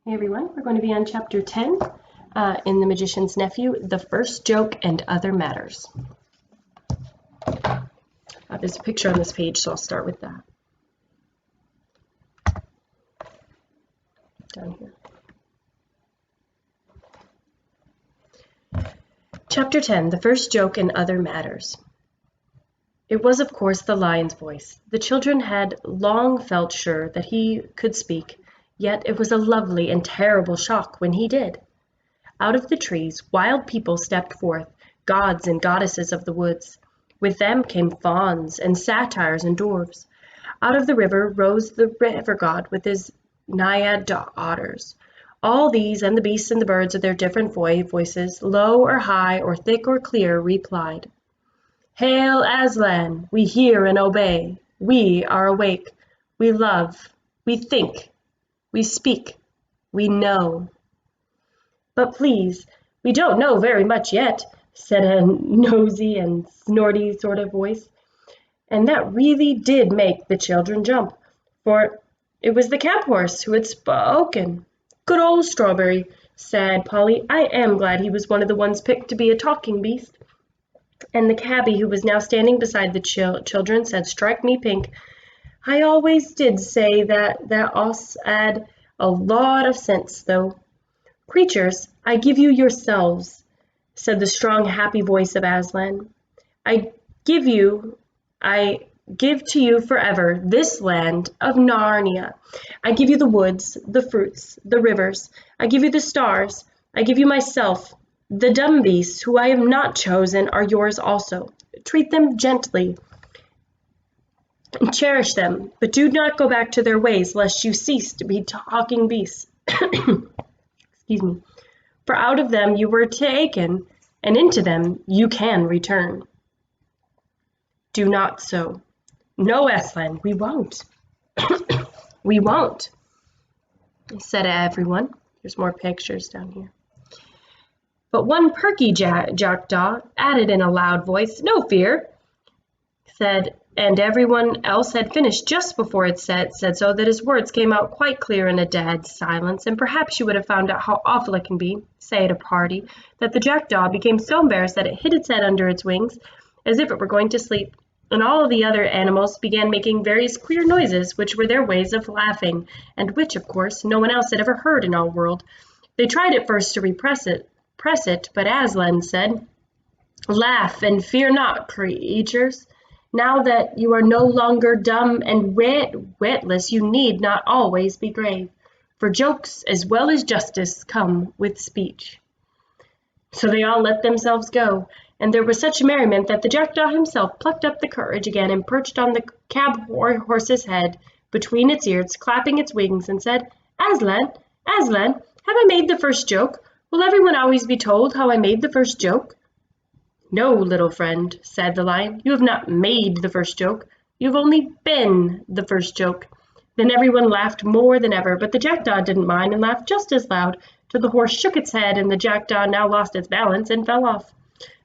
Hey everyone, we're going to be on chapter 10 in The Magician's Nephew, The First Joke and Other Matters. There's a picture on this page, so I'll start with that. Down here. Chapter 10, The First Joke and Other Matters. It was, of course, the lion's voice. The children had long felt sure that he could speak, yet it was a lovely and terrible shock when he did. Out of the trees, wild people stepped forth, gods and goddesses of the woods. With them came fauns and satyrs and dwarfs. Out of the river rose the river god with his naiad otters. All these and the beasts and the birds of their different voices, low or high or thick or clear, replied, "Hail Aslan, we hear and obey. We are awake. We love. We think. We speak. We know." "But please, we don't know very much yet," said a nosy and snorty sort of voice. And that really did make the children jump, for it was the cab horse who had spoken. "Good old Strawberry," said Polly. "I am glad he was one of the ones picked to be a talking beast." And the cabby, who was now standing beside the children, said, "Strike me pink. I always did say that os 'ad a lot of sense, though." "Creatures, I give you yourselves," said the strong, happy voice of Aslan. I give to you forever this land of Narnia. I give you the woods, the fruits, the rivers. I give you the stars. I give you myself. The dumb beasts, who I have not chosen, are yours also. Treat them gently. Cherish them, but do not go back to their ways, lest you cease to be talking beasts. Excuse me. For out of them you were taken, and into them you can return. Do not so. No, Aslan, we won't. We won't, said everyone. There's more pictures down here. But one perky jackdaw added in a loud voice, "No fear," said, and everyone else had finished just before it said so that his words came out quite clear in a dead silence, and perhaps you would have found out how awful it can be, say at a party, that the jackdaw became so embarrassed that it hid its head under its wings as if it were going to sleep, and all of the other animals began making various queer noises, which were their ways of laughing, and which, of course, no one else had ever heard in all the world. They tried at first to repress it, but Aslan said, "Laugh and fear not, creatures. Now that you are no longer dumb and witless, you need not always be grave, for jokes as well as justice come with speech." So they all let themselves go, and there was such merriment that the jackdaw himself plucked up the courage again and perched on the cab horse's head between its ears, clapping its wings, and said, "Aslan, Aslan, have I made the first joke? Will everyone always be told how I made the first joke?" "No, little friend," said the lion, "you have not made the first joke. You have only been the first joke." Then everyone laughed more than ever, but the jackdaw didn't mind and laughed just as loud, till the horse shook its head and the jackdaw now lost its balance and fell off,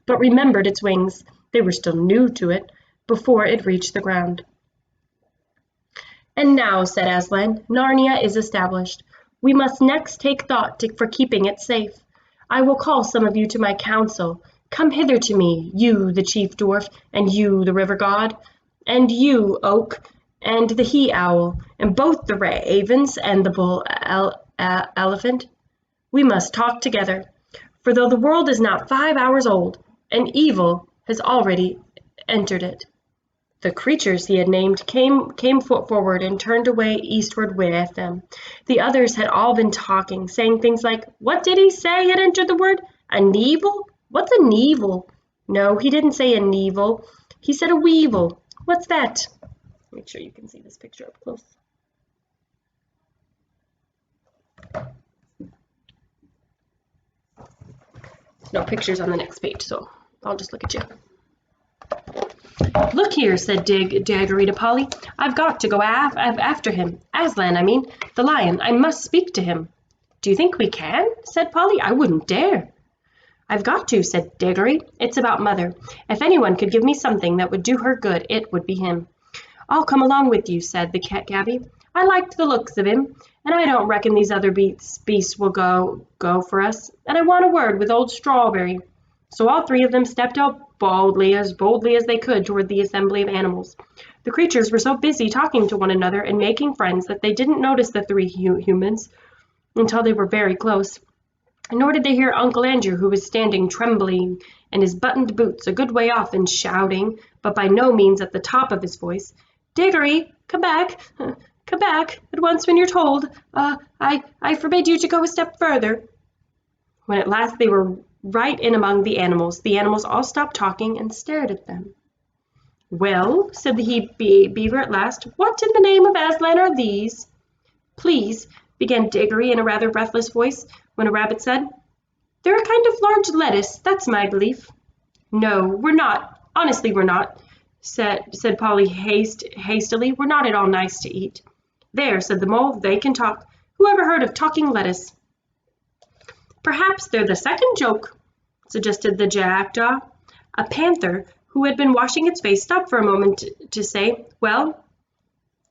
but remembered its wings. They were still new to it before it reached the ground. "And now," said Aslan, "Narnia is established. We must next take thought for keeping it safe. I will call some of you to my council. Come hither to me, you the chief dwarf, and you the river god, and you, oak, and the he-owl, and both the ravens and the bull elephant. We must talk together, for though the world is not 5 hours old, an evil has already entered it." The creatures he had named came forward and turned away eastward with them. The others had all been talking, saying things like, "What did he say had entered the word? A neevil? What's a neevil? No, he didn't say a neevil. He said a weevil. What's that?" Make sure you can see this picture up close. No pictures on the next page, so I'll just look at you. "Look here," said Diggory to Polly. "I've got to go after him. Aslan, I mean, the lion. I must speak to him." "Do you think we can?" said Polly. "I wouldn't dare." "I've got to," said Diggory. "It's about Mother. If anyone could give me something that would do her good, it would be him." "I'll come along with you," said the cabby. I liked the looks of him, and I don't reckon these other beasts will go for us, and I want a word with old Strawberry." So all three of them stepped out boldly as they could toward the assembly of animals. The creatures were so busy talking to one another and making friends that they didn't notice the three humans until they were very close. Nor did they hear Uncle Andrew, who was standing trembling in his buttoned boots a good way off and shouting, but by no means at the top of his voice, "Diggory, come back! Come back at once when you're told. I forbid you to go a step further." When at last they were right in among the animals all stopped talking and stared at them. "Well," said the beaver at last, "what in the name of Aslan are these?" "Please," began Diggory in a rather breathless voice, when a rabbit said, "They're a kind of large lettuce, that's my belief." "No, we're not. Honestly, we're not," said Polly hastily. "We're not at all nice to eat." "There," said the mole, "they can talk. Who ever heard of talking lettuce?" "Perhaps they're the second joke," suggested the jackdaw. A panther, who had been washing its face, stopped for a moment to say, "Well,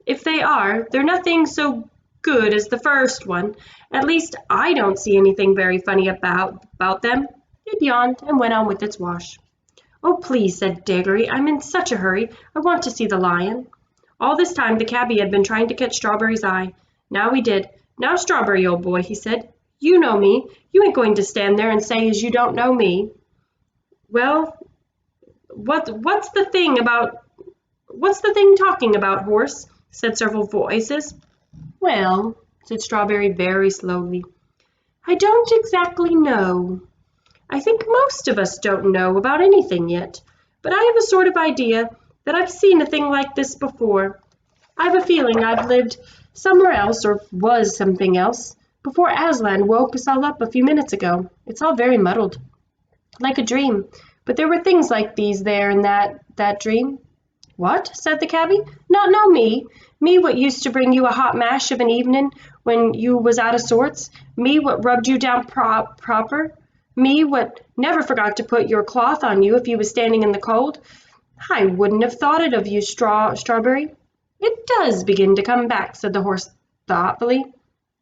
if they are, they're nothing so good as the first one. At least, I don't see anything very funny about them." It yawned and went on with its wash. "Oh, please," said Diggory, "I'm in such a hurry. I want to see the lion." All this time the cabby had been trying to catch Strawberry's eye. Now he did. "Now, Strawberry, old boy," he said, "you know me. You ain't going to stand there and say as you don't know me." "Well, what's the thing talking about, horse?" said several voices. "Well," said Strawberry very slowly, "I don't exactly know. I think most of us don't know about anything yet, but I have a sort of idea that I've seen a thing like this before. I've a feeling I've lived somewhere else or was something else before Aslan woke us all up a few minutes ago. It's all very muddled, like a dream, but there were things like these there in that dream." "What?" said the cabby. "Not know me? Me what used to bring you a hot mash of an evening when you was out of sorts? Me what rubbed you down proper? Me what never forgot to put your cloth on you if you was standing in the cold? I wouldn't have thought it of you, Strawberry." "It does begin to come back," said the horse thoughtfully.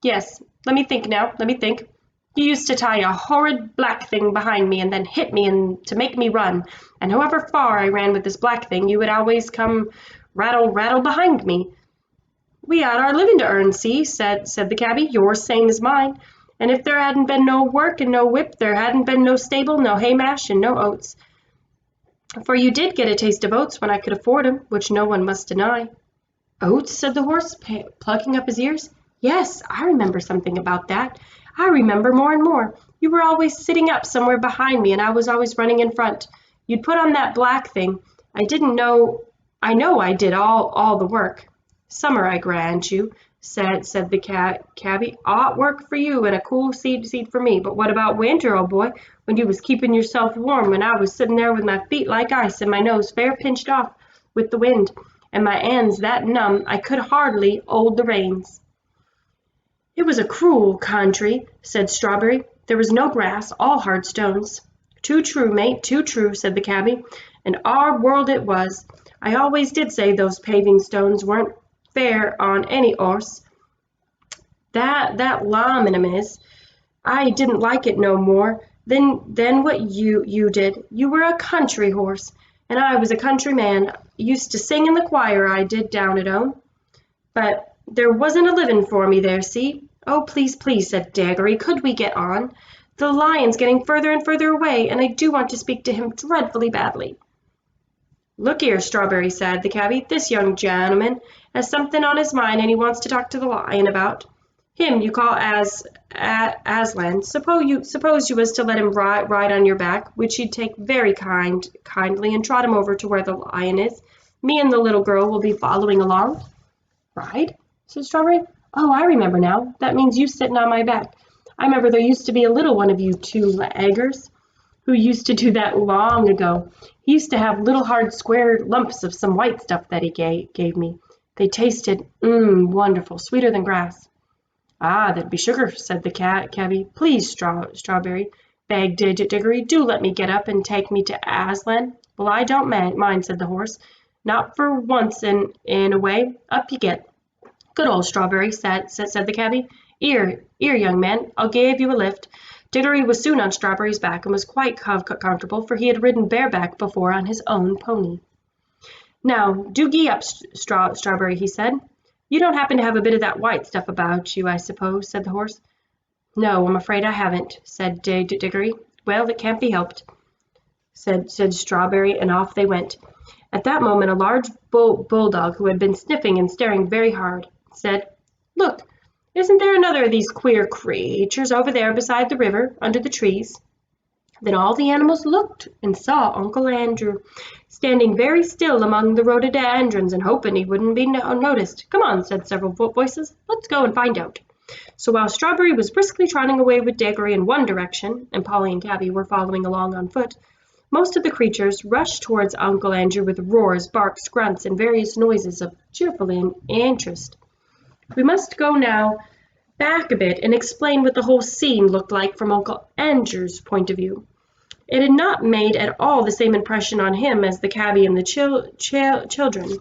"Yes, let me think now, let me think. You used to tie a horrid black thing behind me and then hit me to make me run, and however far I ran with this black thing, you would always come rattle, rattle behind me." "We had our living to earn, see," said the cabby, "yours same as mine, and if there hadn't been no work and no whip, there hadn't been no stable, no hay mash, and no oats. For you did get a taste of oats when I could afford 'em, which no one must deny." "Oats?" said the horse, plucking up his ears. "Yes, I remember something about that. I remember more and more. You were always sitting up somewhere behind me, and I was always running in front. You'd put on that black thing. I know I did all the work." "Summer, I grant you," said the cabby. "Hot work for you and a cool seat for me. But what about winter, old boy, when you was keeping yourself warm, when I was sitting there with my feet like ice and my nose fair pinched off with the wind, and my hands that numb I could hardly hold the reins?" "It was a cruel country," said Strawberry. "There was no grass, all hard stones." "Too true, mate, too true," said the cabby. "And our world it was. I always did say those paving stones weren't fair on any 'orse. That lime in 'em is. I didn't like it no more than what you did. You were a country horse, and I was a country man. Used to sing in the choir, I did, down at home. But there wasn't a living for me there, see?" "Oh, please, please," said Diggory, "could we get on? The lion's getting further and further away, and I do want to speak to him dreadfully badly." "Look here, Strawberry," said the cabby, "this young gentleman has something on his mind and he wants to talk to the lion about. Him you call Aslan. Suppose you was to let him ride on your back, which he'd take very kindly, and trot him over to where the lion is. Me and the little girl will be following along." "Ride?" said Strawberry. "Oh, I remember now. That means you sitting on my back. I remember there used to be a little one of you two-leggers who used to do that long ago. He used to have little hard square lumps of some white stuff that he gave me. They tasted, wonderful, sweeter than grass." "Ah, that'd be sugar," said the cabby. "Please, Strawberry," begged Diggory, "do let me get up and take me to Aslan." "Well, I don't mind," said the horse. "Not for once in a way. Up you get." Good old Strawberry, said the cabby. Here, young man, I'll give you a lift. Diggory was soon on Strawberry's back and was quite comfortable, for he had ridden bareback before on his own pony. Now, do gee up, Strawberry, he said. You don't happen to have a bit of that white stuff about you, I suppose, said the horse. No, I'm afraid I haven't, said Diggory. Well, it can't be helped, said Strawberry, and off they went. At that moment, a large bulldog, who had been sniffing and staring very hard, said, Look, isn't there another of these queer creatures over there beside the river, under the trees? Then all the animals looked and saw Uncle Andrew standing very still among the rhododendrons and hoping he wouldn't be noticed. Come on, said several voices. Let's go and find out. So while Strawberry was briskly trotting away with Diggory in one direction, and Polly and Cabby were following along on foot, most of the creatures rushed towards Uncle Andrew with roars, barks, grunts, and various noises of cheerful interest. We must go now back a bit and explain what the whole scene looked like from Uncle Andrew's point of view. It had not made at all the same impression on him as the cabby and the children,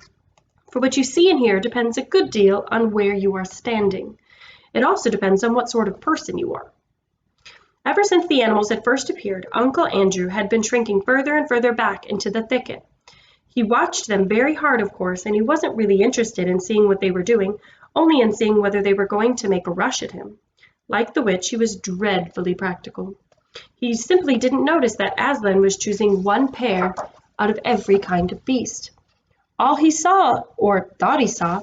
for what you see and hear depends a good deal on where you are standing. It also depends on what sort of person you are. Ever since the animals had first appeared, Uncle Andrew had been shrinking further and further back into the thicket. He watched them very hard, of course, and he wasn't really interested in seeing what they were doing, only in seeing whether they were going to make a rush at him. Like the witch, he was dreadfully practical. He simply didn't notice that Aslan was choosing one pair out of every kind of beast. All he saw, or thought he saw,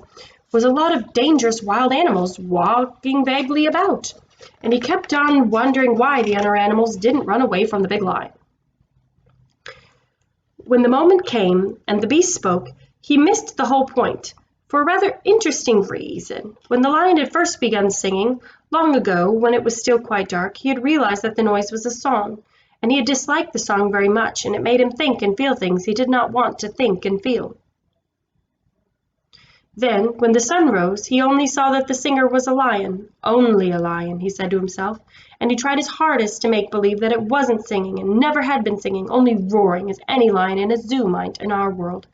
was a lot of dangerous wild animals walking vaguely about, and he kept on wondering why the other animals didn't run away from the big lion. When the moment came and the beast spoke, he missed the whole point, for a rather interesting reason. When the lion had first begun singing, long ago, when it was still quite dark, he had realized that the noise was a song, and he had disliked the song very much, and it made him think and feel things he did not want to think and feel. Then, when the sun rose, he only saw that the singer was a lion, only a lion, he said to himself, and he tried his hardest to make believe that it wasn't singing and never had been singing, only roaring as any lion in a zoo might in our world.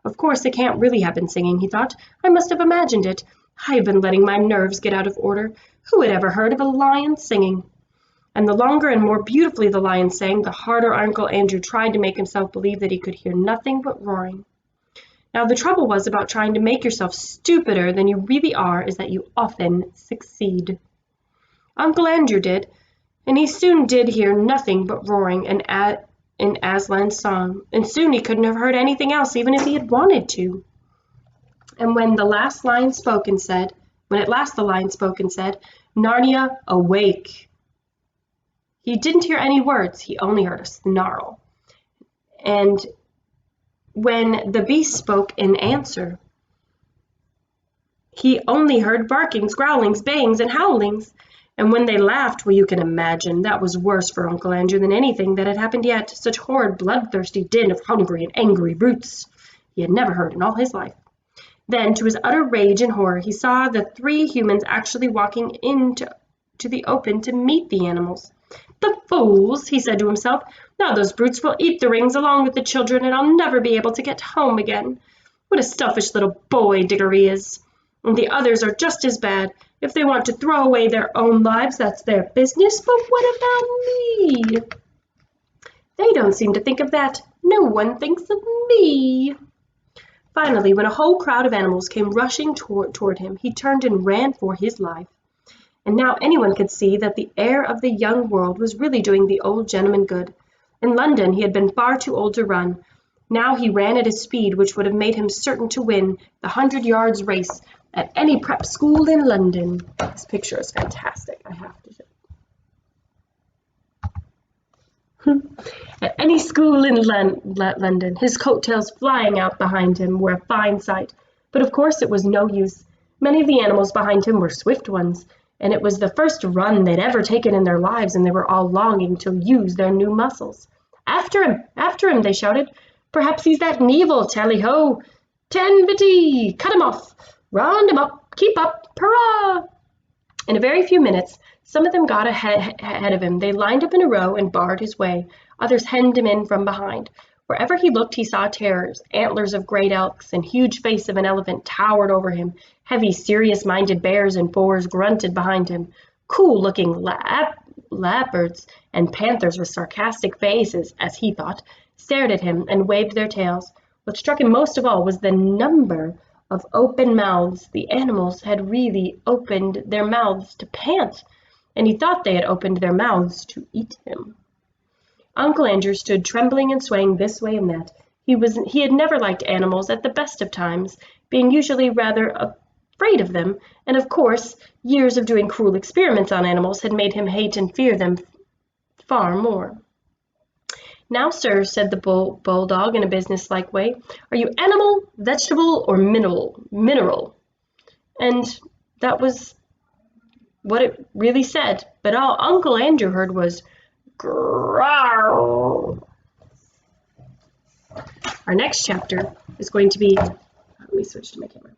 Of course, it can't really have been singing, he thought. I must have imagined it. I have been letting my nerves get out of order. Who had ever heard of a lion singing? And the longer and more beautifully the lion sang, the harder Uncle Andrew tried to make himself believe that he could hear nothing but roaring. Now, the trouble was about trying to make yourself stupider than you really are is that you often succeed. Uncle Andrew did, and he soon did hear nothing but roaring in Aslan's song, and soon he couldn't have heard anything else even if he had wanted to. And when at last the lion spoke and said, Narnia, awake! He didn't hear any words, he only heard a snarl. And when the beast spoke in answer, he only heard barkings, growlings, bayings, and howlings. And when they laughed, well, you can imagine, that was worse for Uncle Andrew than anything that had happened yet. Such horrid, bloodthirsty din of hungry and angry brutes he had never heard in all his life. Then, to his utter rage and horror, he saw the three humans actually walking into the open to meet the animals. The fools, he said to himself. Now those brutes will eat the rings along with the children, and I'll never be able to get home again. What a selfish little boy Diggory is. And the others are just as bad. If they want to throw away their own lives, that's their business. But what about me? They don't seem to think of that. No one thinks of me. Finally, when a whole crowd of animals came rushing toward him, he turned and ran for his life. And now anyone could see that the heir of the young world was really doing the old gentleman good. In London, he had been far too old to run. Now he ran at a speed which would have made him certain to win the 100 yards race at any prep school in London. This picture is fantastic, I have to say. At any school in London, his coattails flying out behind him were a fine sight. But of course it was no use. Many of the animals behind him were swift ones, and it was the first run they'd ever taken in their lives, and they were all longing to use their new muscles. After him, they shouted. Perhaps he's that Neville, tally-ho! 10 vitty! Cut him off! Round him up! Keep up! Hurrah! In a very few minutes, some of them got ahead of him. They lined up in a row and barred his way. Others hemmed him in from behind. Wherever he looked, he saw terrors. Antlers of great elks and huge face of an elephant towered over him. Heavy, serious-minded bears and boars grunted behind him. Cool-looking leopards and panthers with sarcastic faces, as he thought, stared at him and waved their tails. What struck him most of all was the number of open mouths. The animals had really opened their mouths to pant, and he thought they had opened their mouths to eat him. Uncle Andrew stood trembling and swaying this way and that. He had never liked animals at the best of times, being usually rather afraid of them, and of course, years of doing cruel experiments on animals had made him hate and fear them far more. "Now, sir," said the bulldog in a businesslike way, "are you animal, vegetable, or mineral?" And that was what it really said, but all Uncle Andrew heard was growl. Our next chapter is going to be, let me switch to my camera.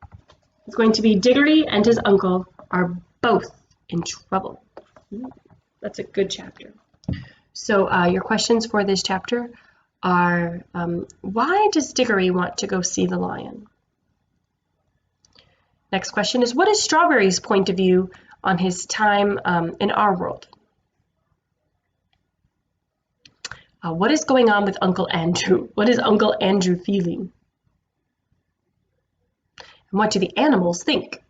It's going to be Diggory and his uncle are both in trouble. That's a good chapter. So your questions for this chapter are, why does Diggory want to go see the lion? Next question is, what is Strawberry's point of view on his time in our world? What is going on with Uncle Andrew? What is Uncle Andrew feeling? And what do the animals think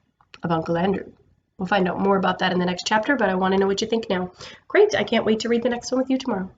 of Uncle Andrew? We'll find out more about that in the next chapter, but I want to know what you think now. Great, I can't wait to read the next one with you tomorrow.